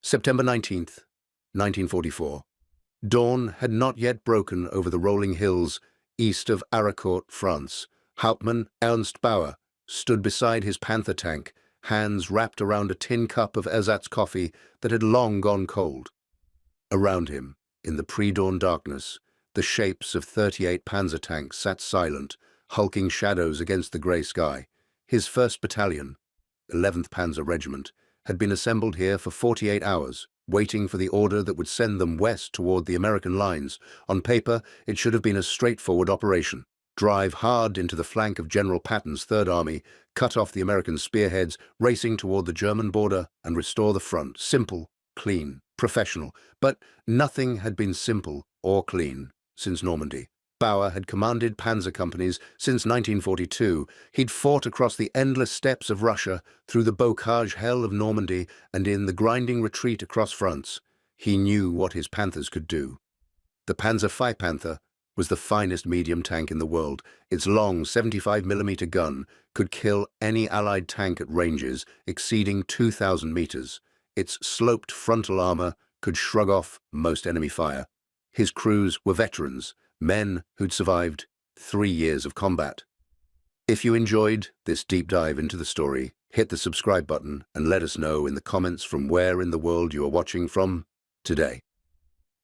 September 19th, 1944. Dawn had not yet broken over the rolling hills east of Aricourt, France. Hauptmann Ernst Bauer stood beside his Panther tank, hands wrapped around a tin cup of ersatz coffee that had long gone cold. Around him, in the pre-dawn darkness, the shapes of 38 Panzer tanks sat silent, hulking shadows against the grey sky. His 1st Battalion, 11th Panzer Regiment, had been assembled here for 48 hours, waiting for the order that would send them west toward the American lines. On paper, it should have been a straightforward operation. Drive hard into the flank of General Patton's Third Army, cut off the American spearheads, racing toward the German border, and restore the front. Simple, clean, professional. But nothing had been simple or clean since Normandy. Bauer had commanded panzer companies since 1942. He'd fought across the endless steppes of Russia, through the bocage hell of Normandy, and in the grinding retreat across France. He knew what his Panthers could do. The Panzer V Panther was the finest medium tank in the world. Its long 75mm gun could kill any Allied tank at ranges exceeding 2,000 meters. Its sloped frontal armor could shrug off most enemy fire. His crews were veterans, men who'd survived 3 years of combat. If you enjoyed this deep dive into the story, hit the subscribe button and let us know in the comments from where in the world you are watching from today.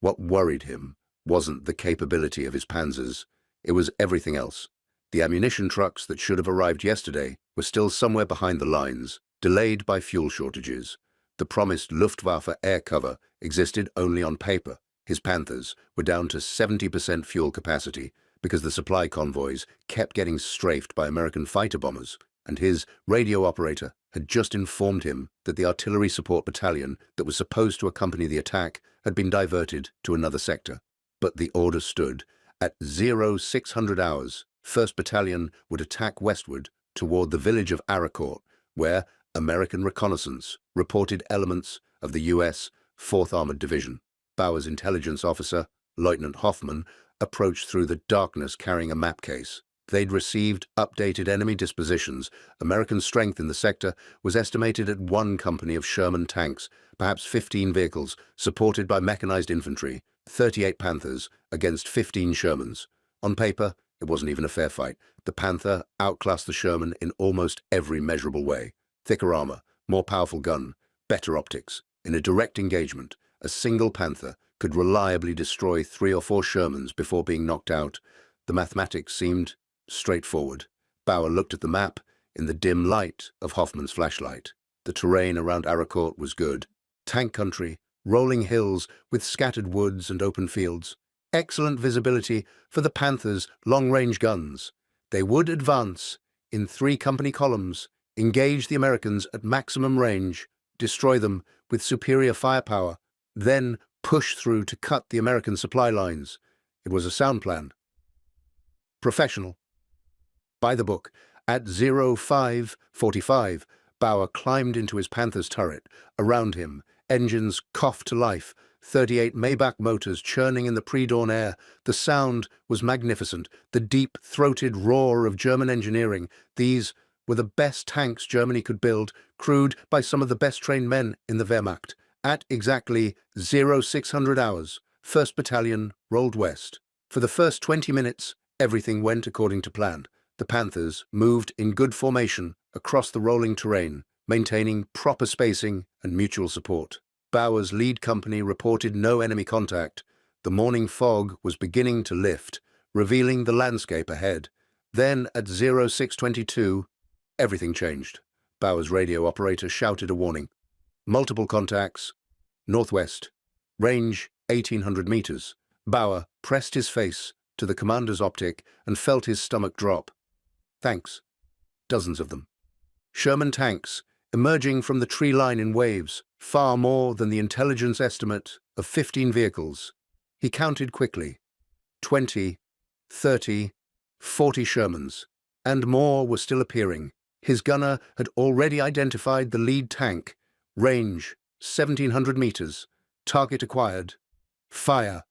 What worried him wasn't the capability of his panzers, it was everything else. The ammunition trucks that should have arrived yesterday were still somewhere behind the lines, delayed by fuel shortages. The promised Luftwaffe air cover existed only on paper. His Panthers were down to 70% fuel capacity because the supply convoys kept getting strafed by American fighter bombers, and his radio operator had just informed him that the artillery support battalion that was supposed to accompany the attack had been diverted to another sector. But the order stood. At 0600 hours, 1st Battalion would attack westward toward the village of Aricourt, where American reconnaissance reported elements of the U.S. 4th Armored Division. Bauer's intelligence officer, Lieutenant Hoffman, approached through the darkness carrying a map case. They'd received updated enemy dispositions. American strength in the sector was estimated at 1 company of Sherman tanks, perhaps 15 vehicles, supported by mechanized infantry, 38 Panthers against 15 Shermans. On paper, it wasn't even a fair fight. The Panther outclassed the Sherman in almost every measurable way. Thicker armor, more powerful gun, better optics. In a direct engagement, a single Panther could reliably destroy 3 or 4 Shermans before being knocked out. The mathematics seemed straightforward. Bauer looked at the map in the dim light of Hoffman's flashlight. The terrain around Aricourt was good. Tank country, rolling hills with scattered woods and open fields. Excellent visibility for the Panthers' long-range guns. They would advance in 3 company columns, engage the Americans at maximum range, destroy them with superior firepower, then push through to cut the American supply lines. It was a sound plan. Professional. By the book. At 05:45, Bauer climbed into his Panther's turret. Around him, engines coughed to life, 38 Maybach motors churning in the pre-dawn air. The sound was magnificent, the deep-throated roar of German engineering. These were the best tanks Germany could build, crewed by some of the best-trained men in the Wehrmacht. At exactly 0600 hours, 1st Battalion rolled west. For the first 20 minutes, everything went according to plan. The Panthers moved in good formation across the rolling terrain, maintaining proper spacing and mutual support. Bauer's lead company reported no enemy contact. The morning fog was beginning to lift, revealing the landscape ahead. Then, at 0622, everything changed. Bauer's radio operator shouted a warning. Multiple contacts, northwest, range 1,800 meters. Bauer pressed his face to the commander's optic and felt his stomach drop. Thanks. Dozens of them. Sherman tanks, emerging from the tree line in waves, far more than the intelligence estimate of 15 vehicles. He counted quickly. 20, 30, 40 Shermans, and more were still appearing. His gunner had already identified the lead tank. Range 1,700 meters. Target acquired. Fire.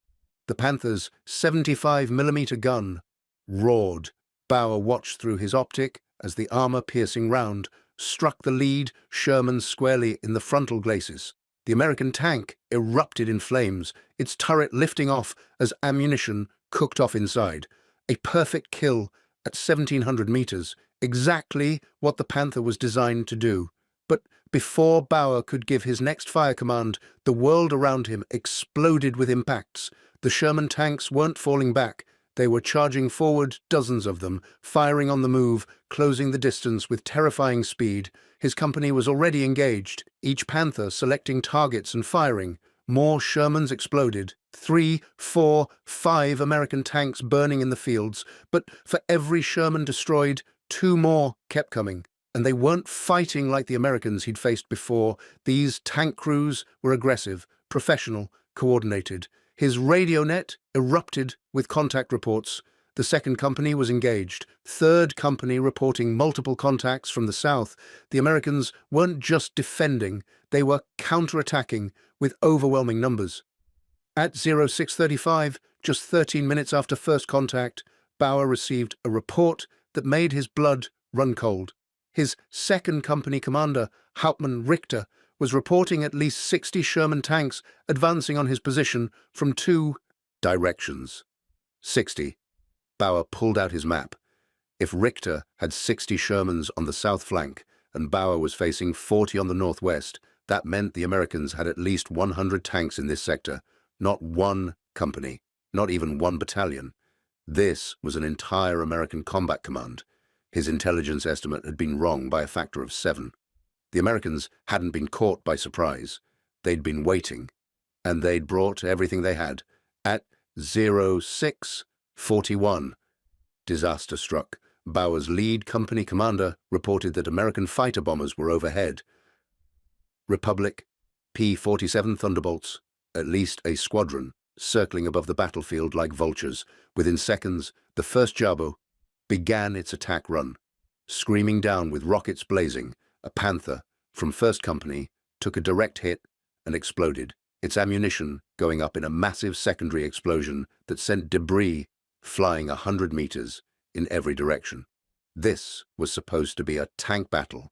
The Panther's 75mm gun roared. Bauer watched through his optic as the armor-piercing round struck the lead Sherman squarely in the frontal glacis. The American tank erupted in flames, its turret lifting off as ammunition cooked off inside. A perfect kill at 1,700 meters, exactly what the Panther was designed to do. But before Bauer could give his next fire command, the world around him exploded with impacts. The Sherman tanks weren't falling back. They were charging forward, dozens of them, firing on the move, closing the distance with terrifying speed. His company was already engaged, each Panther selecting targets and firing. More Shermans exploded. 3, 4, 5 American tanks burning in the fields, but for every Sherman destroyed, 2 more kept coming. And they weren't fighting like the Americans he'd faced before. These tank crews were aggressive, professional, coordinated. His radio net erupted with contact reports. The second company was engaged. Third company reporting multiple contacts from the south. The Americans weren't just defending, they were counterattacking with overwhelming numbers. At 0635, just 13 minutes after first contact, Bauer received a report that made his blood run cold. His second company commander, Hauptmann Richter, was reporting at least 60 Sherman tanks advancing on his position from 2 directions. 60. Bauer pulled out his map. If Richter had 60 Shermans on the south flank and Bauer was facing 40 on the northwest, that meant the Americans had at least 100 tanks in this sector. Not one company, not even one battalion. This was an entire American combat command. His intelligence estimate had been wrong by a factor of 7. The Americans hadn't been caught by surprise. They'd been waiting, and they'd brought everything they had. At 0641, disaster struck. Bauer's lead company commander reported that American fighter bombers were overhead. Republic P-47 Thunderbolts, at least a squadron, circling above the battlefield like vultures. Within seconds, the first Jabo began its attack run. Screaming down with rockets blazing, a Panther from First Company took a direct hit and exploded, its ammunition going up in a massive secondary explosion that sent debris flying 100 meters in every direction. This was supposed to be a tank battle.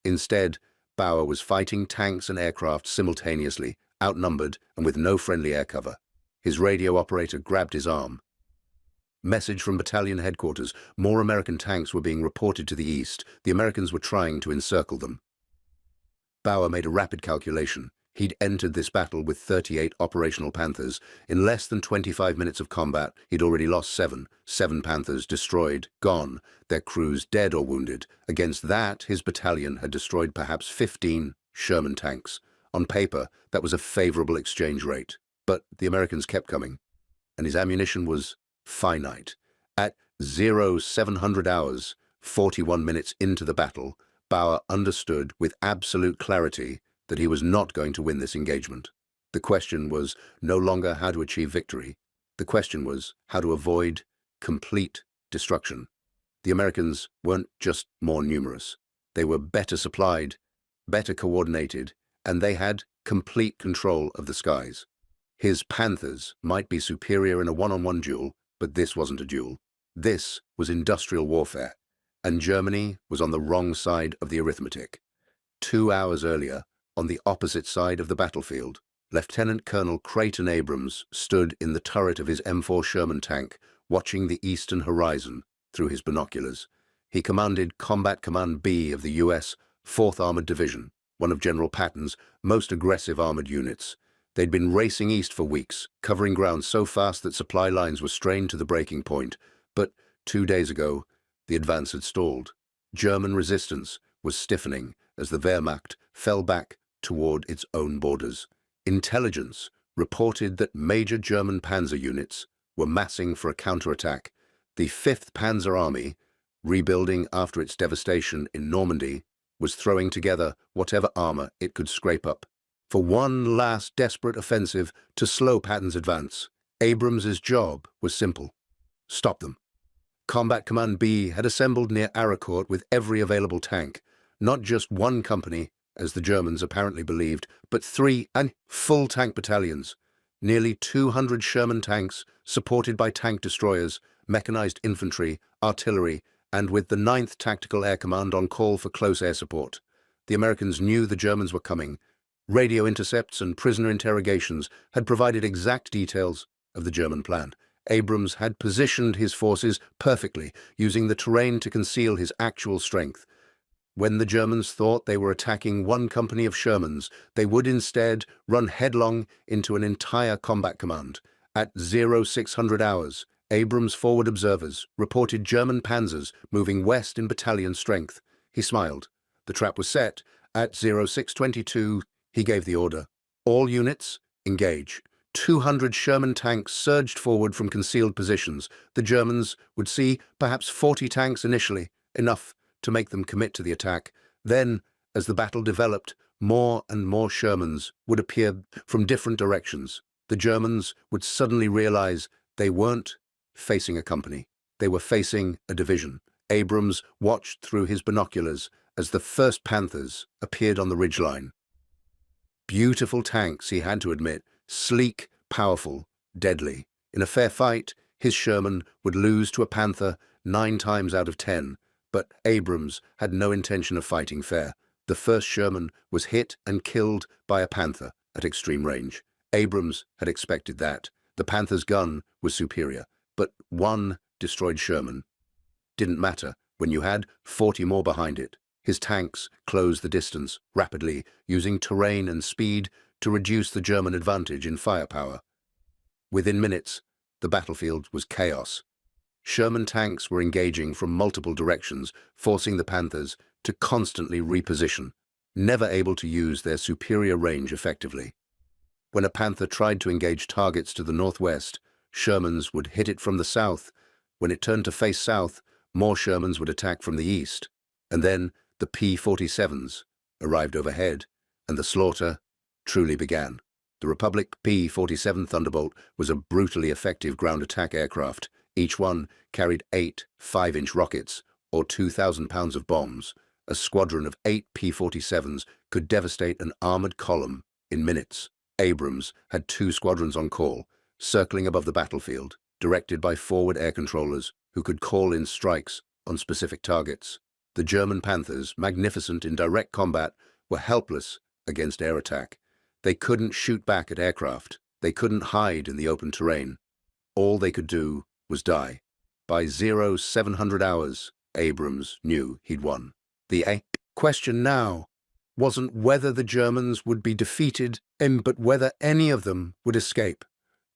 Instead, Bauer was fighting tanks and aircraft simultaneously, outnumbered and with no friendly air cover. His radio operator grabbed his arm. Message from Battalion headquarters. More American tanks were being reported to the east. The Americans were trying to encircle them. Bauer made a rapid calculation. He'd entered this battle with 38 operational Panthers. In less than 25 minutes of combat, he'd already lost 7 Panthers destroyed, gone, their crews dead or wounded. Against that, his battalion had destroyed perhaps 15 Sherman tanks. On paper, that was a favorable exchange rate. But the Americans kept coming, and his ammunition was finite. At 0700 hours, 41 minutes into the battle, Bauer understood with absolute clarity that he was not going to win this engagement. The question was no longer how to achieve victory. The question was how to avoid complete destruction. The Americans weren't just more numerous. They were better supplied, better coordinated, and they had complete control of the skies. His Panthers might be superior in a one-on-one duel, but this wasn't a duel. This was industrial warfare, and Germany was on the wrong side of the arithmetic. 2 hours earlier, on the opposite side of the battlefield, Lieutenant Colonel Creighton Abrams stood in the turret of his M4 Sherman tank, watching the eastern horizon through his binoculars. He commanded Combat Command B of the U.S. 4th Armored Division, one of General Patton's most aggressive armored units. They'd been racing east for weeks, covering ground so fast that supply lines were strained to the breaking point. But 2 days ago, the advance had stalled. German resistance was stiffening as the Wehrmacht fell back toward its own borders. Intelligence reported that major German Panzer units were massing for a counterattack. The 5th Panzer Army, rebuilding after its devastation in Normandy, was throwing together whatever armor it could scrape up for one last desperate offensive to slow Patton's advance. Abrams's job was simple: stop them. Combat Command B had assembled near Aracourt with every available tank, not just one company, as the Germans apparently believed, but 3 full tank battalions. Nearly 200 Sherman tanks, supported by tank destroyers, mechanized infantry, artillery, and with the 9th Tactical Air Command on call for close air support. The Americans knew the Germans were coming. Radio intercepts and prisoner interrogations had provided exact details of the German plan. Abrams had positioned his forces perfectly, using the terrain to conceal his actual strength. When the Germans thought they were attacking one company of Shermans, they would instead run headlong into an entire combat command. At 0600 hours, Abrams' forward observers reported German panzers moving west in battalion strength. He smiled. The trap was set. At 0622, he gave the order. All units, engage. 200 Sherman tanks surged forward from concealed positions. The Germans would see perhaps 40 tanks initially, enough to make them commit to the attack. Then, as the battle developed, more and more Shermans would appear from different directions. The Germans would suddenly realize they weren't facing a company. They were facing a division. Abrams watched through his binoculars as the first Panthers appeared on the ridgeline. Beautiful tanks, he had to admit, sleek, powerful, deadly. In a fair fight, his Sherman would lose to a Panther 9 times out of 10, but Abrams had no intention of fighting fair. The first Sherman was hit and killed by a Panther at extreme range. Abrams had expected that. The Panther's gun was superior, but one destroyed Sherman didn't matter when you had 40 more behind it. His tanks closed the distance rapidly, using terrain and speed to reduce the German advantage in firepower. Within minutes, the battlefield was chaos. Sherman tanks were engaging from multiple directions, forcing the Panthers to constantly reposition, never able to use their superior range effectively. When a Panther tried to engage targets to the northwest, Shermans would hit it from the south. When it turned to face south, more Shermans would attack from the east. And then the P-47s arrived overhead, and the slaughter truly began. The Republic P-47 Thunderbolt was a brutally effective ground attack aircraft. Each one carried 8 5-inch rockets, or 2,000 pounds of bombs. A squadron of 8 P-47s could devastate an armored column in minutes. Abrams had 2 squadrons on call, circling above the battlefield, directed by forward air controllers who could call in strikes on specific targets. The German Panthers, magnificent in direct combat, were helpless against air attack. They couldn't shoot back at aircraft. They couldn't hide in the open terrain. All they could do was die. By 0700 hours, Abrams knew he'd won. The question now wasn't whether the Germans would be defeated, but whether any of them would escape.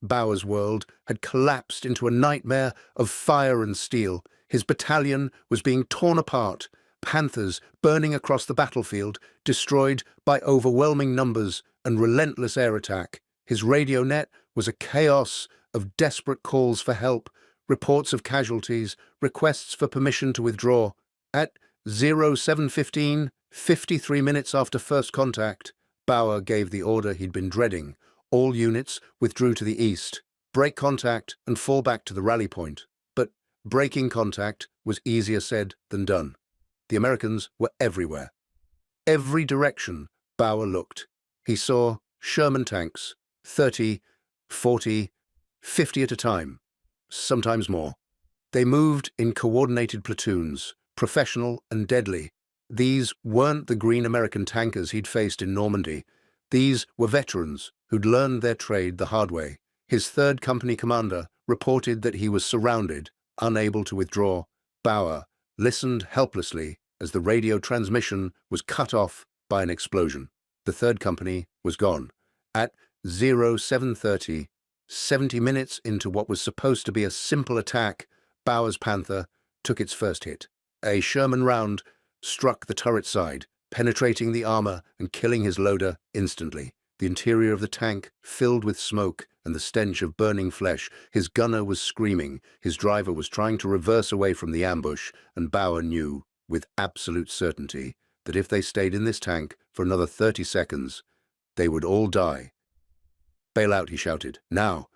Bauer's world had collapsed into a nightmare of fire and steel. His battalion was being torn apart, Panthers burning across the battlefield, destroyed by overwhelming numbers and relentless air attack. His radio net was a chaos of desperate calls for help, reports of casualties, requests for permission to withdraw. At 0715, 53 minutes after first contact, Bauer gave the order he'd been dreading. All units withdrew to the east, break contact and fall back to the rally point. But breaking contact was easier said than done. The Americans were everywhere. Every direction Bauer looked, he saw Sherman tanks, 30, 40, 50 at a time, sometimes more. They moved in coordinated platoons, professional and deadly. These weren't the green American tankers he'd faced in Normandy. These were veterans who'd learned their trade the hard way. His 3rd Company commander reported that he was surrounded, unable to withdraw. Bauer listened helplessly as the radio transmission was cut off by an explosion. The 3rd Company was gone. At 0730, 70 minutes into what was supposed to be a simple attack, Bauer's Panther took its first hit. A Sherman round struck the turret side, penetrating the armor and killing his loader instantly. The interior of the tank filled with smoke and the stench of burning flesh. His gunner was screaming. His driver was trying to reverse away from the ambush, and Bauer knew with absolute certainty that if they stayed in this tank for another 30 seconds, they would all die. "Bail out," he shouted. "Now!"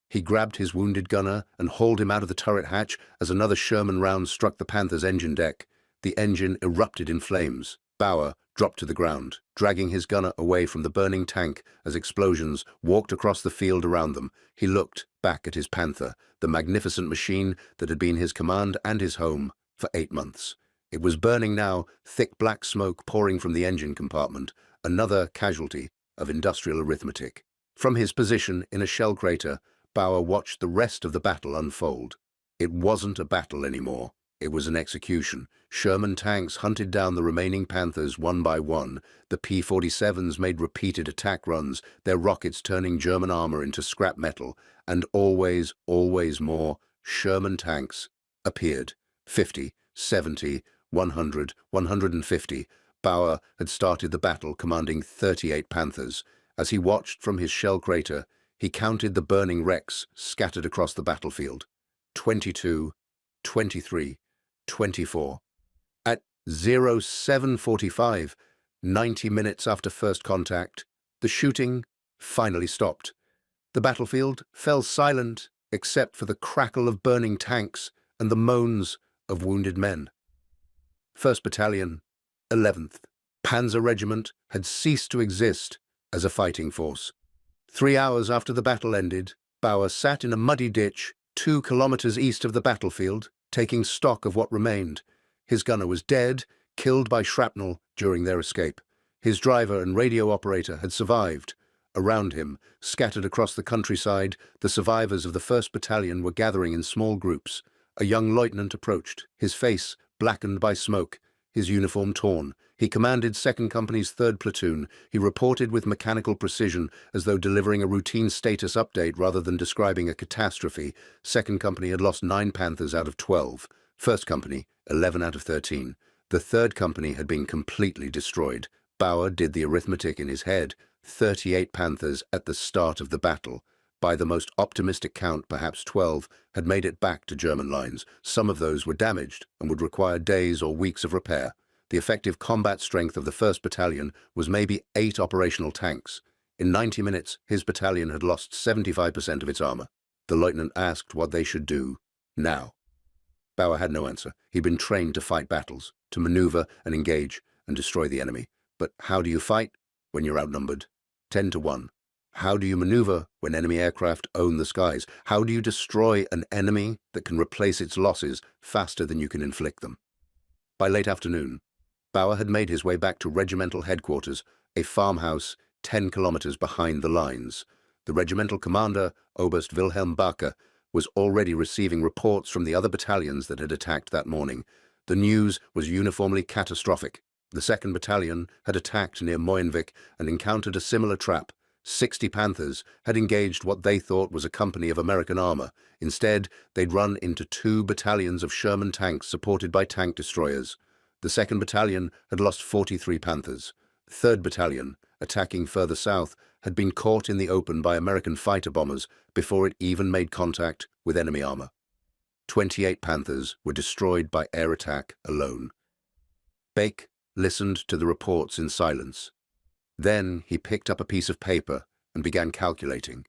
He grabbed his wounded gunner and hauled him out of the turret hatch as another Sherman round struck the Panther's engine deck. The engine erupted in flames. Bauer dropped to the ground, dragging his gunner away from the burning tank as explosions walked across the field around them. He looked back at his Panther, the magnificent machine that had been his command and his home for 8 months. It was burning now, thick black smoke pouring from the engine compartment. Another casualty. of industrial arithmetic. From his position in a shell crater, Bauer watched the rest of the battle unfold. It wasn't a battle anymore. It was an execution. Sherman tanks hunted down the remaining Panthers one by one. The P-47s made repeated attack runs, their rockets turning German armor into scrap metal, and always more Sherman tanks appeared. 50, 70, 100, 150. Bauer had started the battle commanding 38 Panthers. As he watched from his shell crater, he counted the burning wrecks scattered across the battlefield. 22, 23, 24. At 07:45, 90 minutes after first contact, the shooting finally stopped. The battlefield fell silent except for the crackle of burning tanks and the moans of wounded men. 1st Battalion, 11th Panzer Regiment had ceased to exist as a fighting force. 3 hours after the battle ended, Bauer sat in a muddy ditch 2 kilometers east of the battlefield, taking stock of what remained. His gunner was dead, killed by shrapnel during their escape. His driver and radio operator had survived. Around him, scattered across the countryside, the survivors of the 1st Battalion were gathering in small groups. A young lieutenant approached, his face blackened by smoke, his uniform torn. He commanded 2nd Company's 3rd Platoon. He reported with mechanical precision, as though delivering a routine status update rather than describing a catastrophe. 2nd Company had lost 9 Panthers out of 12. 1st Company, 11 out of 13. The 3rd Company had been completely destroyed. Bauer did the arithmetic in his head. 38 Panthers at the start of the battle. By the most optimistic count, perhaps 12, had made it back to German lines. Some of those were damaged and would require days or weeks of repair. The effective combat strength of the 1st Battalion was maybe 8 operational tanks. In 90 minutes, his battalion had lost 75% of its armor. The lieutenant asked what they should do now. Bauer had no answer. He'd been trained to fight battles, to maneuver and engage and destroy the enemy. But how do you fight when you're outnumbered? 10 to 1. How do you maneuver when enemy aircraft own the skies? How do you destroy an enemy that can replace its losses faster than you can inflict them? By late afternoon, Bauer had made his way back to regimental headquarters, a farmhouse 10 kilometers behind the lines. The regimental commander, Oberst Wilhelm Barker, was already receiving reports from the other battalions that had attacked that morning. The news was uniformly catastrophic. The 2nd Battalion had attacked near Moyenvik and encountered a similar trap. 60 Panthers had engaged what they thought was a company of American armor. Instead, they'd run into 2 battalions of Sherman tanks supported by tank destroyers. The 2nd Battalion had lost 43 Panthers. 3rd Battalion, attacking further south, had been caught in the open by American fighter bombers before it even made contact with enemy armor. 28 Panthers were destroyed by air attack alone. Bake listened to the reports in silence. Then he picked up a piece of paper and began calculating.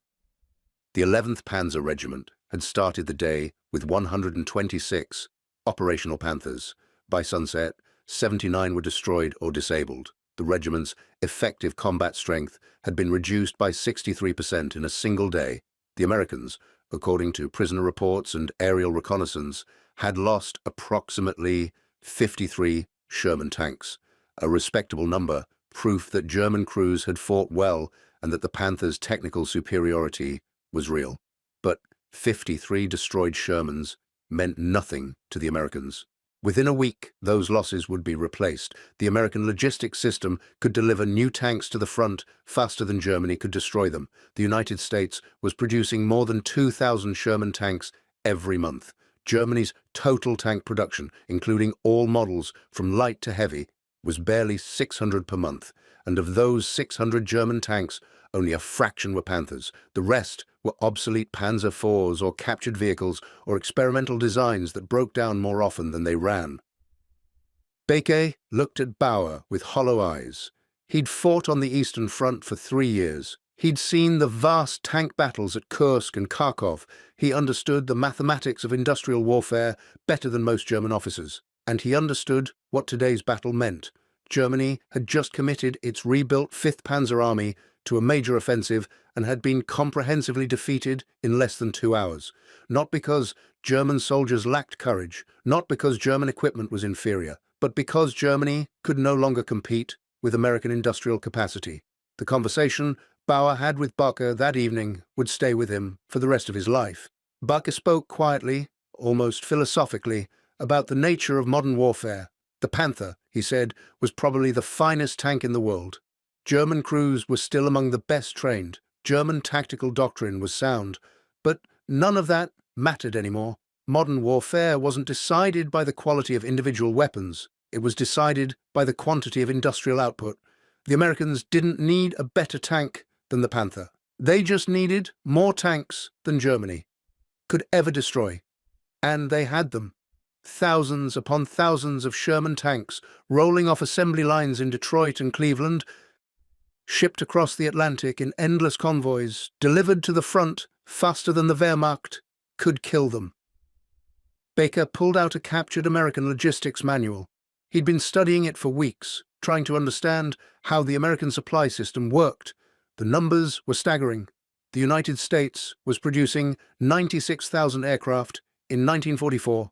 The 11th Panzer Regiment had started the day with 126 operational Panthers. By sunset, 79 were destroyed or disabled. The regiment's effective combat strength had been reduced by 63% in a single day. The Americans, according to prisoner reports and aerial reconnaissance, had lost approximately 53 Sherman tanks, a respectable number, proof that German crews had fought well and that the Panthers' technical superiority was real. But 53 destroyed Shermans meant nothing to the Americans. Within a week, those losses would be replaced. The American logistics system could deliver new tanks to the front faster than Germany could destroy them. The United States was producing more than 2,000 Sherman tanks every month. Germany's total tank production, including all models from light to heavy, was barely 600 per month. And of those 600 German tanks, only a fraction were Panthers. The rest were obsolete Panzer IVs or captured vehicles or experimental designs that broke down more often than they ran. Beke looked at Bauer with hollow eyes. He'd fought on the Eastern Front for 3 years. He'd seen the vast tank battles at Kursk and Kharkov. He understood the mathematics of industrial warfare better than most German officers. And he understood what today's battle meant. Germany had just committed its rebuilt 5th Panzer Army to a major offensive and had been comprehensively defeated in less than 2 hours. Not because German soldiers lacked courage, not because German equipment was inferior, but because Germany could no longer compete with American industrial capacity. The conversation Bauer had with Barker that evening would stay with him for the rest of his life. Barker spoke quietly, almost philosophically, about the nature of modern warfare. The Panther, he said, was probably the finest tank in the world. German crews were still among the best trained. German tactical doctrine was sound. But none of that mattered anymore. Modern warfare wasn't decided by the quality of individual weapons. It was decided by the quantity of industrial output. The Americans didn't need a better tank than the Panther. They just needed more tanks than Germany could ever destroy. And they had them. Thousands upon thousands of Sherman tanks rolling off assembly lines in Detroit and Cleveland, shipped across the Atlantic in endless convoys, delivered to the front faster than the Wehrmacht could kill them. Baker pulled out a captured American logistics manual. He'd been studying it for weeks, trying to understand how the American supply system worked. The numbers were staggering. The United States was producing 96,000 aircraft in 1944,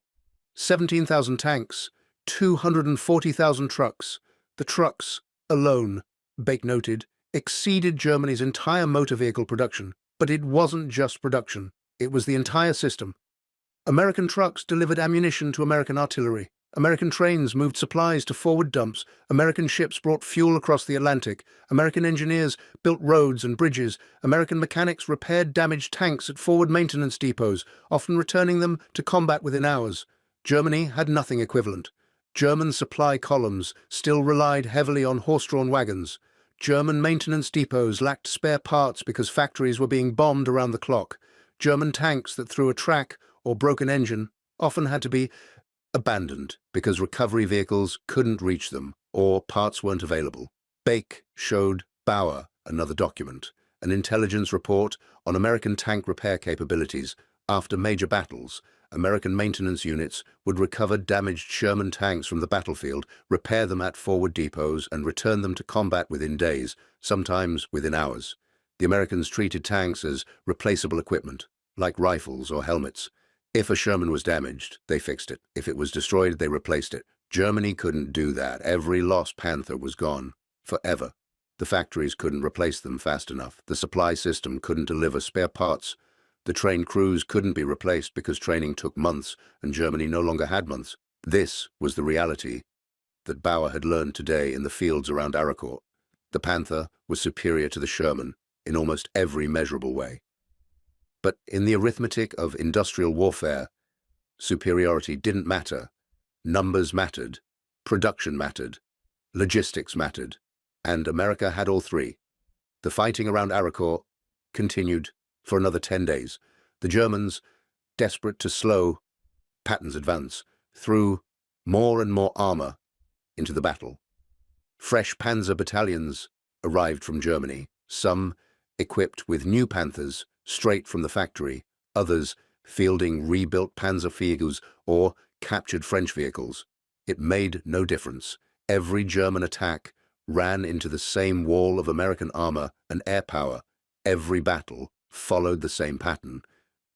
17,000 tanks, 240,000 trucks. The trucks alone, Baker noted, exceeded Germany's entire motor vehicle production. But it wasn't just production. It was the entire system. American trucks delivered ammunition to American artillery. American trains moved supplies to forward dumps. American ships brought fuel across the Atlantic. American engineers built roads and bridges. American mechanics repaired damaged tanks at forward maintenance depots, often returning them to combat within hours. Germany had nothing equivalent. German supply columns still relied heavily on horse-drawn wagons. German maintenance depots lacked spare parts because factories were being bombed around the clock. German tanks that threw a track or broke an engine often had to be abandoned because recovery vehicles couldn't reach them or parts weren't available. Baker showed Bauer another document, an intelligence report on American tank repair capabilities. After major battles, American maintenance units would recover damaged Sherman tanks from the battlefield, repair them at forward depots, and return them to combat within days, sometimes within hours. The Americans treated tanks as replaceable equipment, like rifles or helmets. If a Sherman was damaged, they fixed it. If it was destroyed, they replaced it. Germany couldn't do that. Every lost Panther was gone, forever. The factories couldn't replace them fast enough. The supply system couldn't deliver spare parts. The trained crews couldn't be replaced because training took months, and Germany no longer had months. This was the reality that Bauer had learned today in the fields around Aracourt. The Panther was superior to the Sherman in almost every measurable way. But in the arithmetic of industrial warfare, superiority didn't matter. Numbers mattered, production mattered, logistics mattered, and America had all three. The fighting around Aracourt continued for another 10 days. The Germans, desperate to slow Patton's advance, threw more and more armor into the battle. Fresh Panzer battalions arrived from Germany, some equipped with new Panthers straight from the factory, others fielding rebuilt Panzer vehicles or captured French vehicles. It made no difference. Every German attack ran into the same wall of American armor and air power. Every battle followed the same pattern.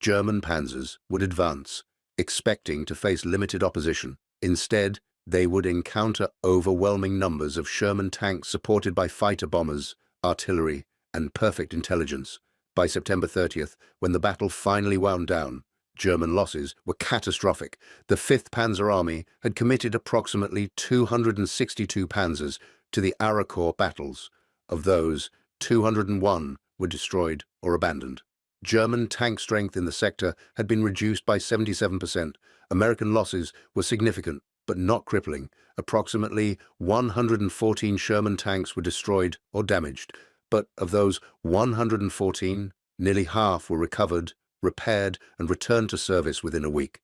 German panzers would advance, expecting to face limited opposition. Instead, they would encounter overwhelming numbers of Sherman tanks supported by fighter bombers, artillery, and perfect intelligence. By September 30th, when the battle finally wound down, German losses were catastrophic. The 5th Panzer Army had committed approximately 262 panzers to the Aracourt battles. Of those, 201 were destroyed or abandoned. German tank strength in the sector had been reduced by 77%. American losses were significant, but not crippling. Approximately 114 Sherman tanks were destroyed or damaged. But of those 114, nearly half were recovered, repaired, and returned to service within a week.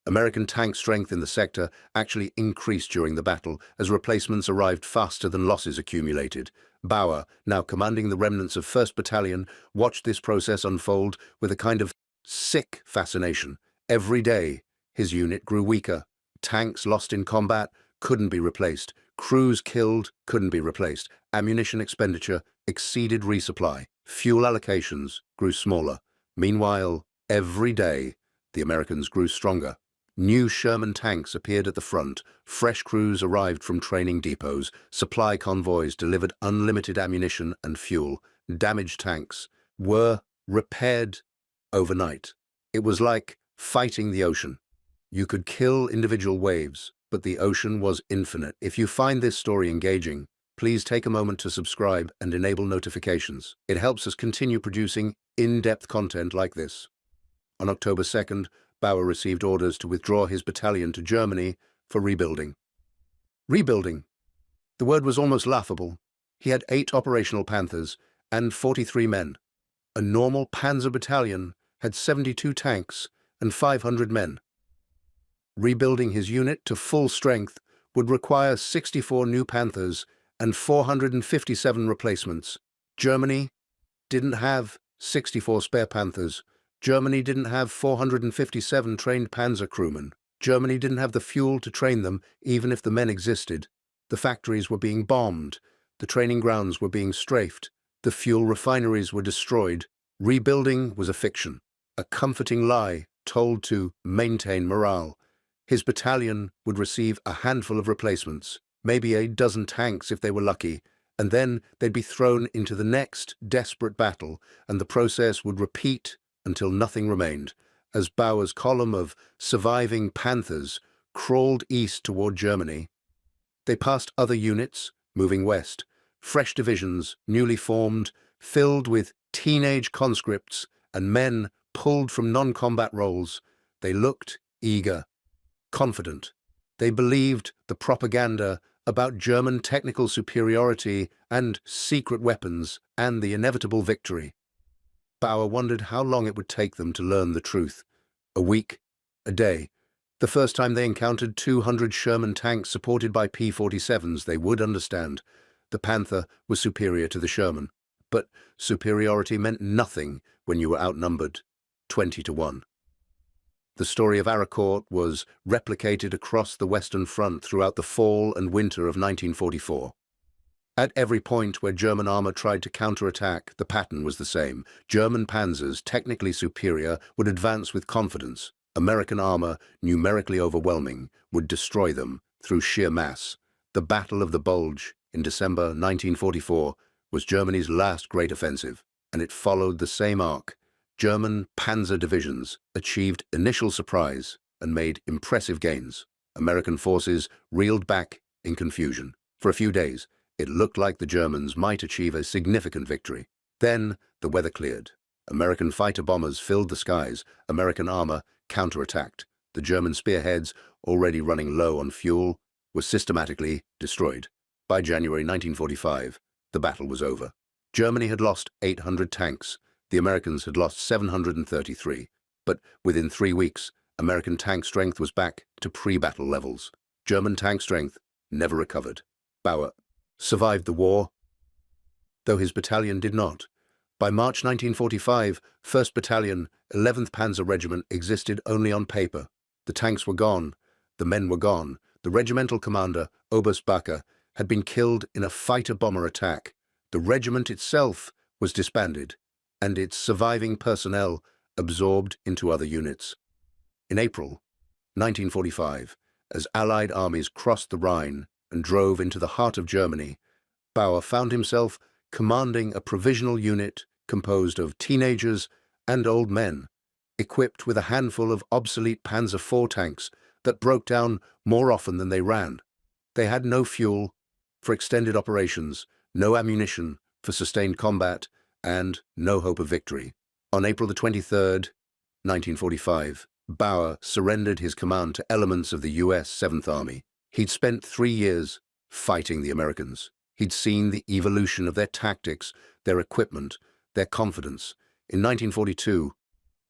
American tank strength in the sector actually increased during the battle as replacements arrived faster than losses accumulated. Bauer, now commanding the remnants of 1st Battalion, watched this process unfold with a kind of sick fascination. Every day, his unit grew weaker. Tanks lost in combat couldn't be replaced. Crews killed couldn't be replaced. Ammunition expenditure exceeded resupply. Fuel allocations grew smaller. Meanwhile, every day, the Americans grew stronger. New Sherman tanks appeared at the front, fresh crews arrived from training depots, supply convoys delivered unlimited ammunition and fuel, damaged tanks were repaired overnight. It was like fighting the ocean. You could kill individual waves, but the ocean was infinite. If you find this story engaging, please take a moment to subscribe and enable notifications. It helps us continue producing in-depth content like this. On October 2nd, Bauer received orders to withdraw his battalion to Germany for rebuilding. Rebuilding. The word was almost laughable. He had 8 operational Panthers and 43 men. A normal Panzer battalion had 72 tanks and 500 men. Rebuilding his unit to full strength would require 64 new Panthers and 457 replacements. Germany didn't have 64 spare Panthers. Germany didn't have 457 trained Panzer crewmen. Germany didn't have the fuel to train them, even if the men existed. The factories were being bombed. The training grounds were being strafed. The fuel refineries were destroyed. Rebuilding was a fiction, a comforting lie told to maintain morale. His battalion would receive a handful of replacements, maybe a dozen tanks if they were lucky, and then they'd be thrown into the next desperate battle, and the process would repeat until nothing remained, as Bauer's column of surviving Panthers crawled east toward Germany. They passed other units, moving west, fresh divisions, newly formed, filled with teenage conscripts and men pulled from non-combat roles. They looked eager, confident. They believed the propaganda about German technical superiority and secret weapons and the inevitable victory. Bauer wondered how long it would take them to learn the truth. A week, a day. The first time they encountered 200 Sherman tanks supported by P-47s, they would understand. The Panther was superior to the Sherman. But superiority meant nothing when you were outnumbered 20-1. The story of Aracourt was replicated across the Western Front throughout the fall and winter of 1944. At every point where German armor tried to counterattack, the pattern was the same. German panzers, technically superior, would advance with confidence. American armor, numerically overwhelming, would destroy them through sheer mass. The Battle of the Bulge in December 1944 was Germany's last great offensive, and it followed the same arc. German panzer divisions achieved initial surprise and made impressive gains. American forces reeled back in confusion. For a few days, it looked like the Germans might achieve a significant victory. Then, the weather cleared. American fighter bombers filled the skies. American armor counterattacked. The German spearheads, already running low on fuel, were systematically destroyed. By January 1945, the battle was over. Germany had lost 800 tanks. The Americans had lost 733. But within 3 weeks, American tank strength was back to pre-battle levels. German tank strength never recovered. Bauer survived the war, though his battalion did not. By March 1945, 1st Battalion, 11th Panzer Regiment existed only on paper. The tanks were gone. The men were gone. The regimental commander, Oberst Bacher, had been killed in a fighter-bomber attack. The regiment itself was disbanded, and its surviving personnel absorbed into other units. In April 1945, as Allied armies crossed the Rhine and drove into the heart of Germany, Bauer found himself commanding a provisional unit composed of teenagers and old men, equipped with a handful of obsolete Panzer IV tanks that broke down more often than they ran. They had no fuel for extended operations, no ammunition for sustained combat, and no hope of victory. On April the 23rd, 1945, Bauer surrendered his command to elements of the U.S. 7th Army. He'd spent 3 years fighting the Americans. He'd seen the evolution of their tactics, their equipment, their confidence. In 1942,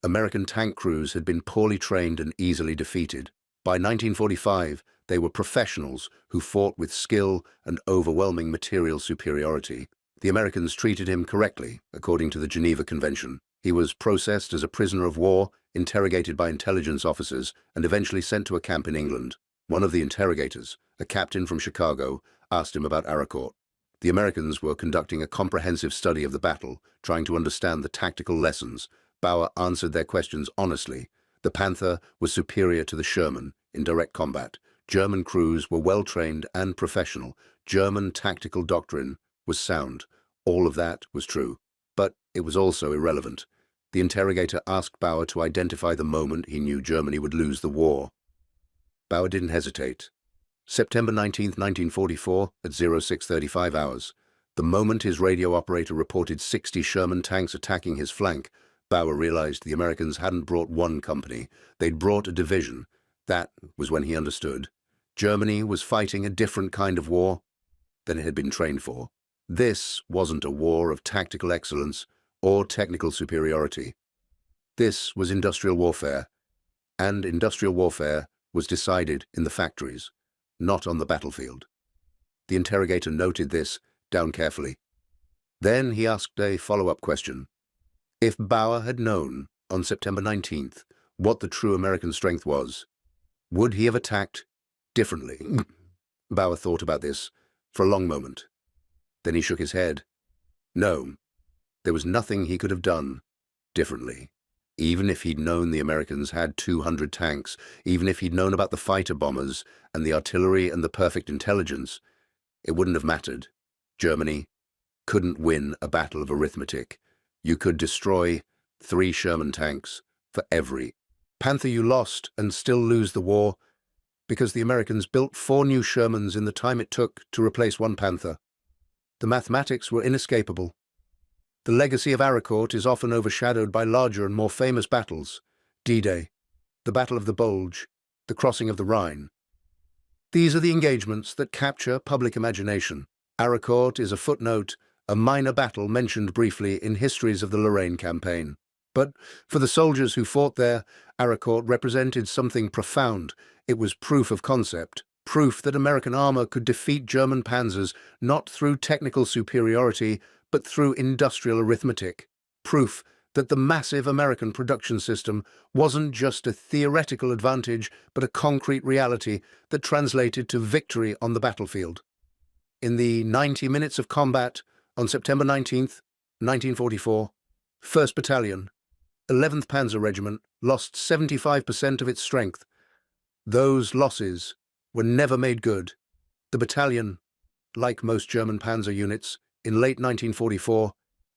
American tank crews had been poorly trained and easily defeated. By 1945, they were professionals who fought with skill and overwhelming material superiority. The Americans treated him correctly, according to the Geneva Convention. He was processed as a prisoner of war, interrogated by intelligence officers, and eventually sent to a camp in England. One of the interrogators, a captain from Chicago, asked him about Aracourt. The Americans were conducting a comprehensive study of the battle, trying to understand the tactical lessons. Bauer answered their questions honestly, The Panther was superior to the Sherman in direct combat. German crews were well-trained and professional. German tactical doctrine was sound. All of that was true. But it was also irrelevant. The interrogator asked Bauer to identify the moment he knew Germany would lose the war. Bauer didn't hesitate. September 19, 1944, at 06:35 hours. The moment his radio operator reported 60 Sherman tanks attacking his flank, Bauer realized the Americans hadn't brought one company. They'd brought a division. That was when he understood. Germany was fighting a different kind of war than it had been trained for. This wasn't a war of tactical excellence or technical superiority. This was industrial warfare, and industrial warfare was decided in the factories, not on the battlefield. The interrogator noted this down carefully. Then he asked a follow-up question. If Bauer had known on September 19th what the true American strength was, would he have attacked differently? Bauer thought about this for a long moment. Then he shook his head. No, there was nothing he could have done differently. Even if he'd known the Americans had 200 tanks, even if he'd known about the fighter bombers and the artillery and the perfect intelligence, it wouldn't have mattered. Germany couldn't win a battle of arithmetic. You could destroy 3 Sherman tanks for every Panther you lost and still lose the war because the Americans built 4 new Shermans in the time it took to replace 1 Panther. The mathematics were inescapable. The legacy of Aricourt is often overshadowed by larger and more famous battles. D-Day, the Battle of the Bulge, the crossing of the Rhine. These are the engagements that capture public imagination. Aricourt is a footnote, a minor battle mentioned briefly in histories of the Lorraine campaign. But for the soldiers who fought there, Aricourt represented something profound. It was proof of concept, proof that American armor could defeat German panzers not through technical superiority, but through industrial arithmetic. Proof that the massive American production system wasn't just a theoretical advantage, but a concrete reality that translated to victory on the battlefield. In the 90 minutes of combat on September 19th, 1944, 1st Battalion, 11th Panzer Regiment lost 75% of its strength. Those losses were never made good. The battalion, like most German panzer units, in late 1944,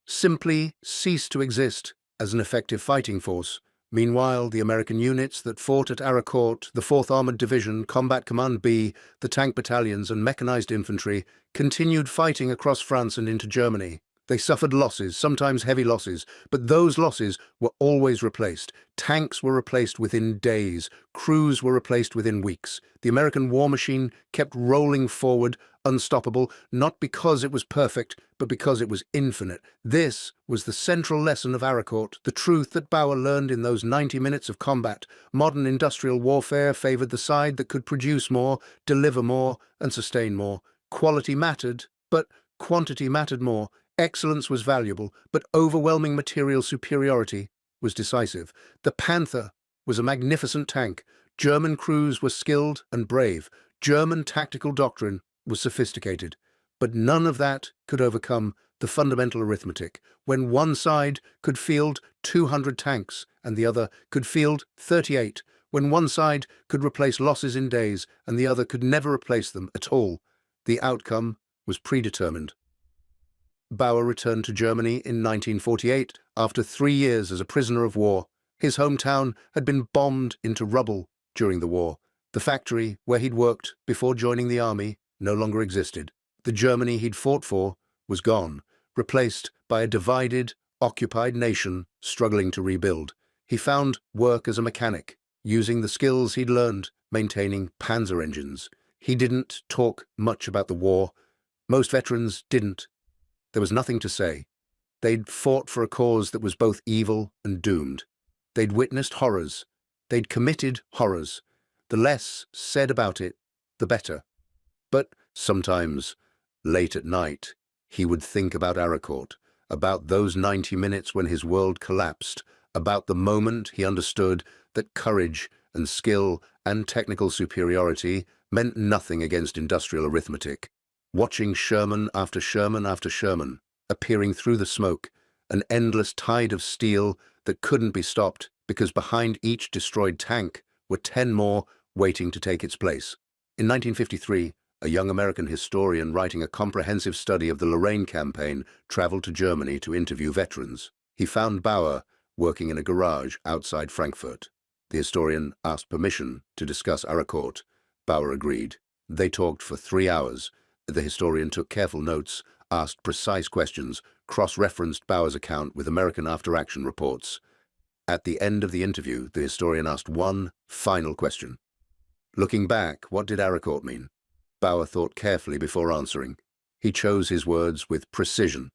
simply ceased to exist as an effective fighting force. Meanwhile, the American units that fought at Aricourt, the 4th Armored Division, Combat Command B, the tank battalions and mechanized infantry, continued fighting across France and into Germany. They suffered losses, sometimes heavy losses, but those losses were always replaced. Tanks were replaced within days. Crews were replaced within weeks. The American war machine kept rolling forward, unstoppable, not because it was perfect, but because it was infinite. This was the central lesson of Aricourt, the truth that Bauer learned in those 90 minutes of combat. Modern industrial warfare favored the side that could produce more, deliver more, and sustain more. Quality mattered, but quantity mattered more. Excellence was valuable, but overwhelming material superiority was decisive. The Panther was a magnificent tank. German crews were skilled and brave. German tactical doctrine was sophisticated. But none of that could overcome the fundamental arithmetic. When one side could field 200 tanks and the other could field 38, when one side could replace losses in days and the other could never replace them at all, the outcome was predetermined. Bauer returned to Germany in 1948 after 3 years as a prisoner of war. His hometown had been bombed into rubble during the war. The factory where he'd worked before joining the army no longer existed. The Germany he'd fought for was gone, replaced by a divided, occupied nation struggling to rebuild. He found work as a mechanic, using the skills he'd learned maintaining Panzer engines. He didn't talk much about the war. Most veterans didn't. There was nothing to say. They'd fought for a cause that was both evil and doomed. They'd witnessed horrors. They'd committed horrors. The less said about it, the better. But sometimes, late at night, he would think about Aricourt, about those 90 minutes when his world collapsed, about the moment he understood that courage and skill and technical superiority meant nothing against industrial arithmetic. Watching Sherman after Sherman after Sherman, appearing through the smoke, an endless tide of steel that couldn't be stopped because behind each destroyed tank were 10 more waiting to take its place. In 1953, a young American historian writing a comprehensive study of the Lorraine campaign traveled to Germany to interview veterans. He found Bauer working in a garage outside Frankfurt. The historian asked permission to discuss Aracourt. Bauer agreed. They talked for 3 hours. The historian took careful notes, asked precise questions, cross-referenced Bauer's account with American after-action reports. At the end of the interview, the historian asked one final question. Looking back, what did Aracourt mean? Bauer thought carefully before answering. He chose his words with precision.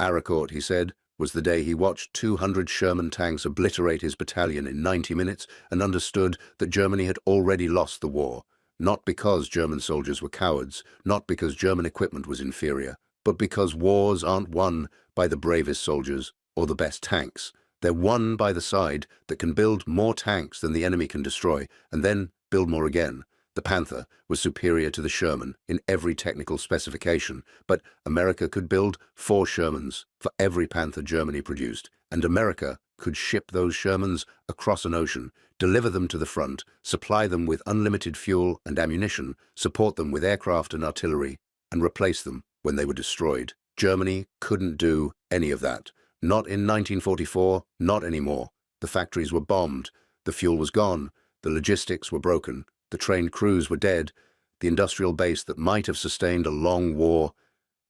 Aracourt, he said, was the day he watched 200 Sherman tanks obliterate his battalion in 90 minutes and understood that Germany had already lost the war, not because German soldiers were cowards, not because German equipment was inferior, but because wars aren't won by the bravest soldiers or the best tanks. They're won by the side that can build more tanks than the enemy can destroy, and then build more again. The Panther was superior to the Sherman in every technical specification, but America could build 4 Shermans for every Panther Germany produced, and America could ship those Shermans across an ocean, deliver them to the front, supply them with unlimited fuel and ammunition, support them with aircraft and artillery, and replace them when they were destroyed. Germany couldn't do any of that. Not in 1944, not anymore. The factories were bombed, the fuel was gone, the logistics were broken. The trained crews were dead. The industrial base that might have sustained a long war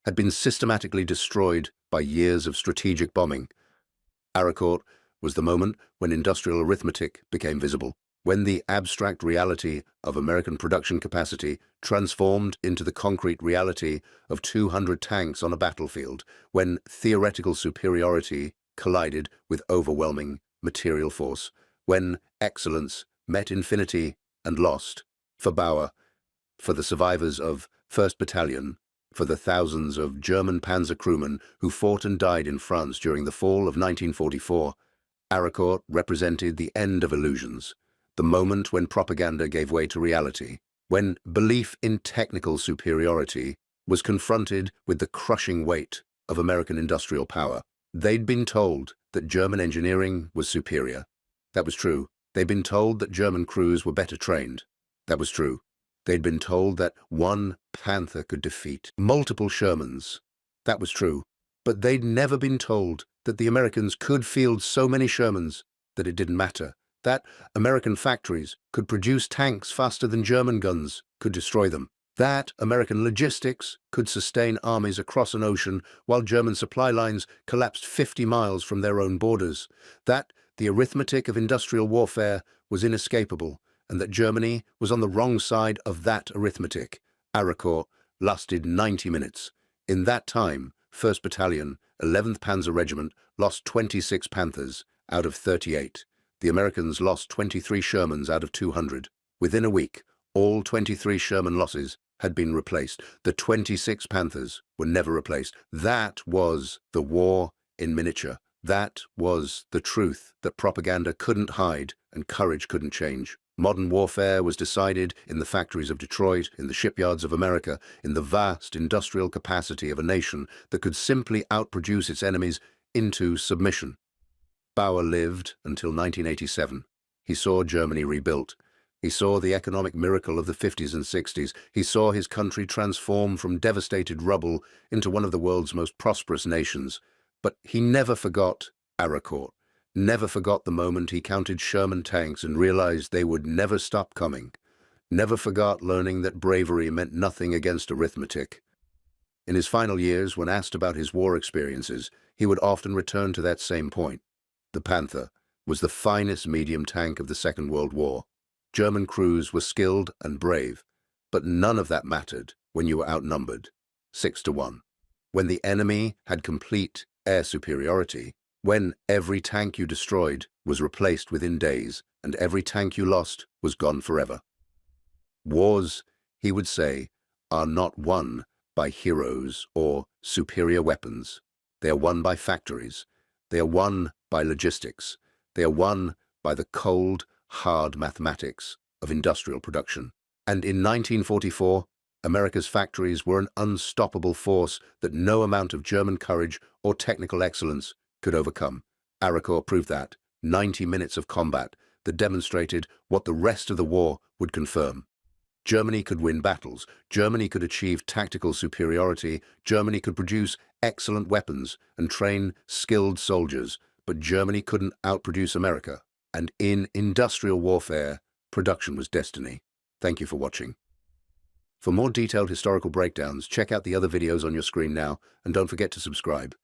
had been systematically destroyed by years of strategic bombing. Aracourt was the moment when industrial arithmetic became visible, when the abstract reality of American production capacity transformed into the concrete reality of 200 tanks on a battlefield, when theoretical superiority collided with overwhelming material force, when excellence met infinity and lost. For Bauer, for the survivors of 1st Battalion, for the thousands of German Panzer crewmen who fought and died in France during the fall of 1944, Aracourt represented the end of illusions, the moment when propaganda gave way to reality, when belief in technical superiority was confronted with the crushing weight of American industrial power. They'd been told that German engineering was superior. That was true. They'd been told that German crews were better trained. That was true. They'd been told that one Panther could defeat multiple Shermans. That was true. But they'd never been told that the Americans could field so many Shermans that it didn't matter, that American factories could produce tanks faster than German guns could destroy them, that American logistics could sustain armies across an ocean while German supply lines collapsed 50 miles from their own borders, that the arithmetic of industrial warfare was inescapable, and that Germany was on the wrong side of that arithmetic. Aracourt lasted 90 minutes. In that time, 1st Battalion, 11th Panzer Regiment lost 26 Panthers out of 38. The Americans lost 23 Shermans out of 200. Within a week, all 23 Sherman losses had been replaced. The 26 Panthers were never replaced. That was the war in miniature. That was the truth that propaganda couldn't hide and courage couldn't change. Modern warfare was decided in the factories of Detroit, in the shipyards of America, in the vast industrial capacity of a nation that could simply outproduce its enemies into submission. Bauer lived until 1987. He saw Germany rebuilt. He saw the economic miracle of the 50s and 60s. He saw his country transform from devastated rubble into one of the world's most prosperous nations. But he never forgot Aracourt, never forgot the moment he counted Sherman tanks and realized they would never stop coming, never forgot learning that bravery meant nothing against arithmetic. In his final years, when asked about his war experiences, he would often return to that same point. The Panther was the finest medium tank of the Second World War. German crews were skilled and brave, but none of that mattered when you were outnumbered, 6-1. When the enemy had complete air superiority, when every tank you destroyed was replaced within days and every tank you lost was gone forever. Wars, he would say, are not won by heroes or superior weapons. They are won by factories. They are won by logistics. They are won by the cold, hard mathematics of industrial production. And in 1944, America's factories were an unstoppable force that no amount of German courage or technical excellence could overcome. Aracourt proved that. 90 minutes of combat that demonstrated what the rest of the war would confirm. Germany could win battles, Germany could achieve tactical superiority, Germany could produce excellent weapons and train skilled soldiers, but Germany couldn't outproduce America. And in industrial warfare, production was destiny. Thank you for watching. For more detailed historical breakdowns, check out the other videos on your screen now, and don't forget to subscribe.